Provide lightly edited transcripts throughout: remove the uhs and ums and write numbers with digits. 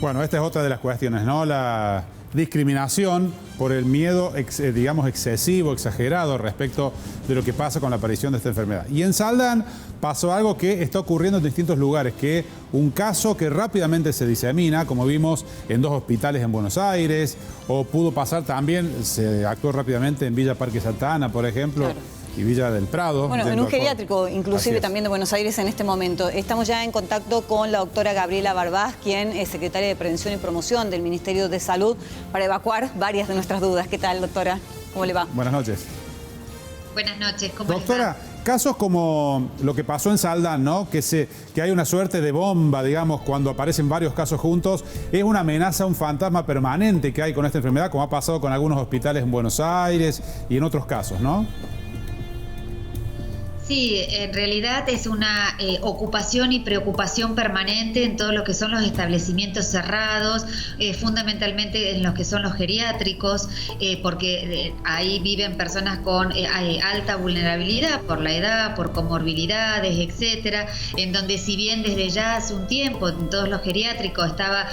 Bueno, esta es otra de las cuestiones, ¿no? La discriminación por el miedo, digamos, excesivo, exagerado respecto de lo que pasa con la aparición de esta enfermedad. Y en Saldán pasó algo que está ocurriendo en distintos lugares, que un caso que rápidamente se disemina, como vimos en 2 hospitales en Buenos Aires, o pudo pasar también, se actuó rápidamente en Villa Parque Santa Ana, por ejemplo. Claro. Y Villa del Prado. Bueno, en un geriátrico, inclusive también de Buenos Aires en este momento. Estamos ya en contacto con la doctora Gabriela Barbás, quien es secretaria de Prevención y Promoción del Ministerio de Salud, para evacuar varias de nuestras dudas. ¿Qué tal, doctora? ¿Cómo le va? Buenas noches. Buenas noches, ¿cómo doctora, casos como lo que pasó en Saldán, ¿no? Que hay una suerte de bomba, digamos, cuando aparecen varios casos juntos, es una amenaza, un fantasma permanente que hay con esta enfermedad, como ha pasado con algunos hospitales en Buenos Aires y en otros casos, ¿no? Sí, en realidad es una ocupación y preocupación permanente en todo lo que son los establecimientos cerrados, fundamentalmente en los que son los geriátricos, porque ahí viven personas con alta vulnerabilidad por la edad, por comorbilidades, etcétera, en donde si bien desde ya hace un tiempo en todos los geriátricos estaba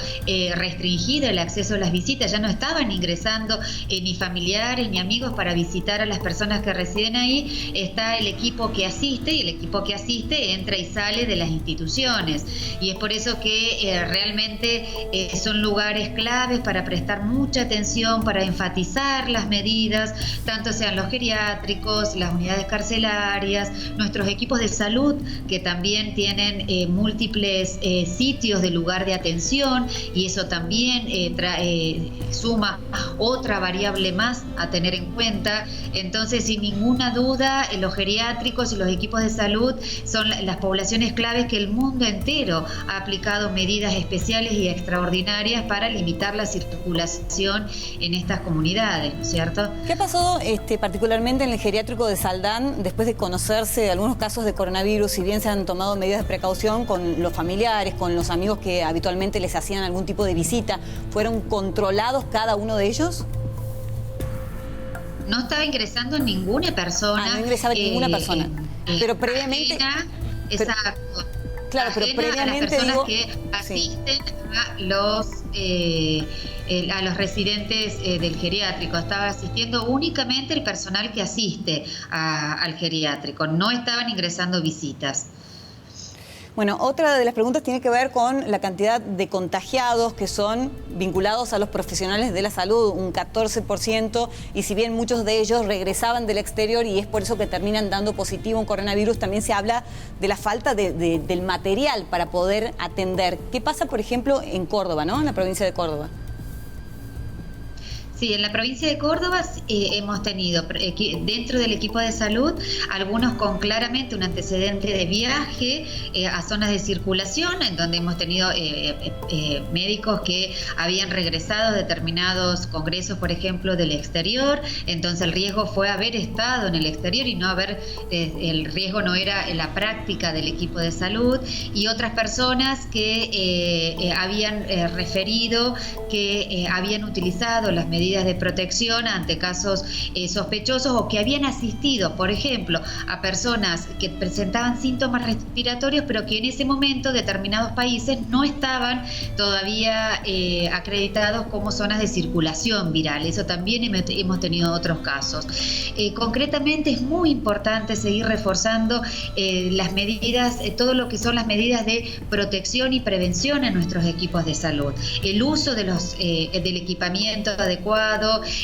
restringido el acceso a las visitas, ya no estaban ingresando ni familiares ni amigos para visitar a las personas que residen ahí, está el equipo que asiste, y el equipo que asiste entra y sale de las instituciones, y es por eso que realmente son lugares claves para prestar mucha atención, para enfatizar las medidas, tanto sean los geriátricos, las unidades carcelarias, nuestros equipos de salud que también tienen múltiples sitios de lugar de atención, y eso también suma otra variable más a tener en cuenta. Entonces, sin ninguna duda, los geriátricos y los equipos de salud son las poblaciones claves que el mundo entero ha aplicado medidas especiales y extraordinarias para limitar la circulación en estas comunidades, ¿no es cierto? ¿Qué pasó particularmente en el geriátrico de Saldán después de conocerse algunos casos de coronavirus? Si bien se han tomado medidas de precaución con los familiares, con los amigos que habitualmente les hacían algún tipo de visita, ¿fueron controlados cada uno de ellos? No estaba ingresando ninguna persona. No ingresaba ninguna persona. Pero previamente... Exacto. Claro, pero previamente a las personas que asisten a los residentes del geriátrico. Estaba asistiendo únicamente el personal que asiste al geriátrico. No estaban ingresando visitas. Bueno, otra de las preguntas tiene que ver con la cantidad de contagiados que son vinculados a los profesionales de la salud, un 14%, y si bien muchos de ellos regresaban del exterior y es por eso que terminan dando positivo un coronavirus, también se habla de la falta del material para poder atender. ¿Qué pasa, por ejemplo, en Córdoba, ¿no? En la provincia de Córdoba? Sí, en la provincia de Córdoba hemos tenido dentro del equipo de salud algunos con claramente un antecedente de viaje a zonas de circulación, en donde hemos tenido médicos que habían regresado a determinados congresos, por ejemplo, del exterior. Entonces el riesgo fue haber estado en el exterior y no haber, el riesgo no era en la práctica del equipo de salud, y otras personas que habían referido que habían utilizado las medidas de protección ante casos sospechosos, o que habían asistido, por ejemplo, a personas que presentaban síntomas respiratorios, pero que en ese momento determinados países no estaban todavía acreditados como zonas de circulación viral. Eso también hemos tenido otros casos. Concretamente es muy importante seguir reforzando las medidas, todo lo que son las medidas de protección y prevención en nuestros equipos de salud. El uso de del equipamiento adecuado,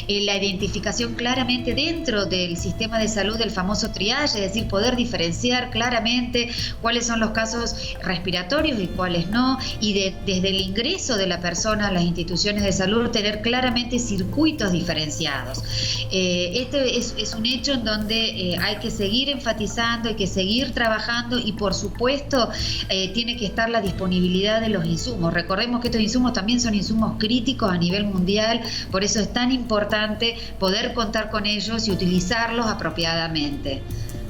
la identificación claramente dentro del sistema de salud del famoso triage, es decir, poder diferenciar claramente cuáles son los casos respiratorios y cuáles no, y desde el ingreso de la persona a las instituciones de salud tener claramente circuitos diferenciados. Este es un hecho en donde hay que seguir enfatizando, hay que seguir trabajando, y por supuesto tiene que estar la disponibilidad de los insumos. Recordemos que estos insumos también son insumos críticos a nivel mundial, por eso es tan importante poder contar con ellos y utilizarlos apropiadamente.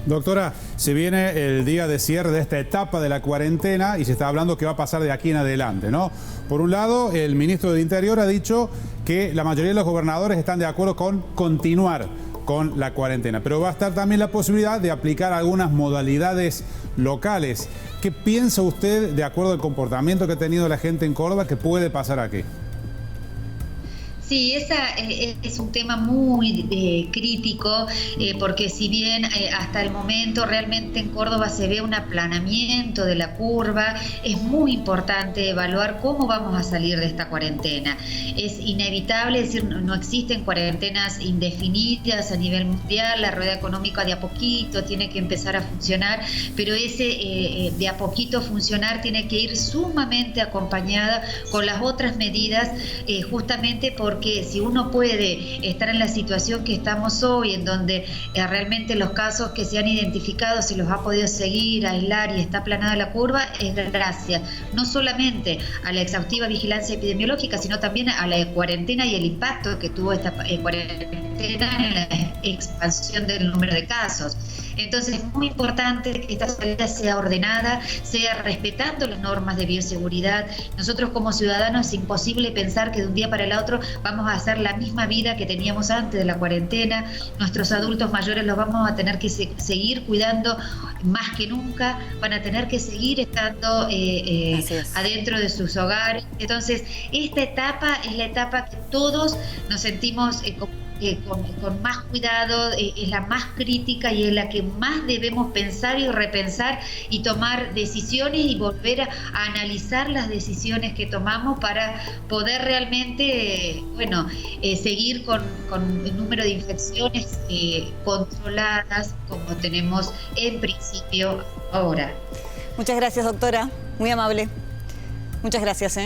Doctora, se viene el día de cierre de esta etapa de la cuarentena y se está hablando qué va a pasar de aquí en adelante, ¿no? Por un lado, el ministro de Interior ha dicho que la mayoría de los gobernadores están de acuerdo con continuar con la cuarentena. Pero va a estar también la posibilidad de aplicar algunas modalidades locales. ¿Qué piensa usted, de acuerdo al comportamiento que ha tenido la gente en Córdoba, que puede pasar aquí? Sí, esa es un tema muy crítico, porque si bien hasta el momento realmente en Córdoba se ve un aplanamiento de la curva, es muy importante evaluar cómo vamos a salir de esta cuarentena. Es inevitable, es decir, no existen cuarentenas indefinidas a nivel mundial, la rueda económica de a poquito tiene que empezar a funcionar, pero ese de a poquito funcionar tiene que ir sumamente acompañada con las otras medidas, justamente porque si uno puede estar en la situación que estamos hoy, en donde realmente los casos que se han identificado se los ha podido seguir, aislar y está aplanada la curva, es gracias no solamente a la exhaustiva vigilancia epidemiológica, sino también a la cuarentena y el impacto que tuvo esta cuarentena en la expansión del número de casos. Entonces es muy importante que esta salida sea ordenada, sea respetando las normas de bioseguridad. Nosotros como ciudadanos es imposible pensar que de un día para el otro vamos a hacer la misma vida que teníamos antes de la cuarentena. Nuestros adultos mayores los vamos a tener que seguir cuidando más que nunca, van a tener que seguir estando adentro de sus hogares. Entonces esta etapa es la etapa que todos nos sentimos con más cuidado, es la más crítica y es la que más debemos pensar y repensar y tomar decisiones y volver a analizar las decisiones que tomamos para poder realmente, seguir con el número de infecciones controladas como tenemos en principio ahora. Muchas gracias, doctora. Muy amable. Muchas gracias.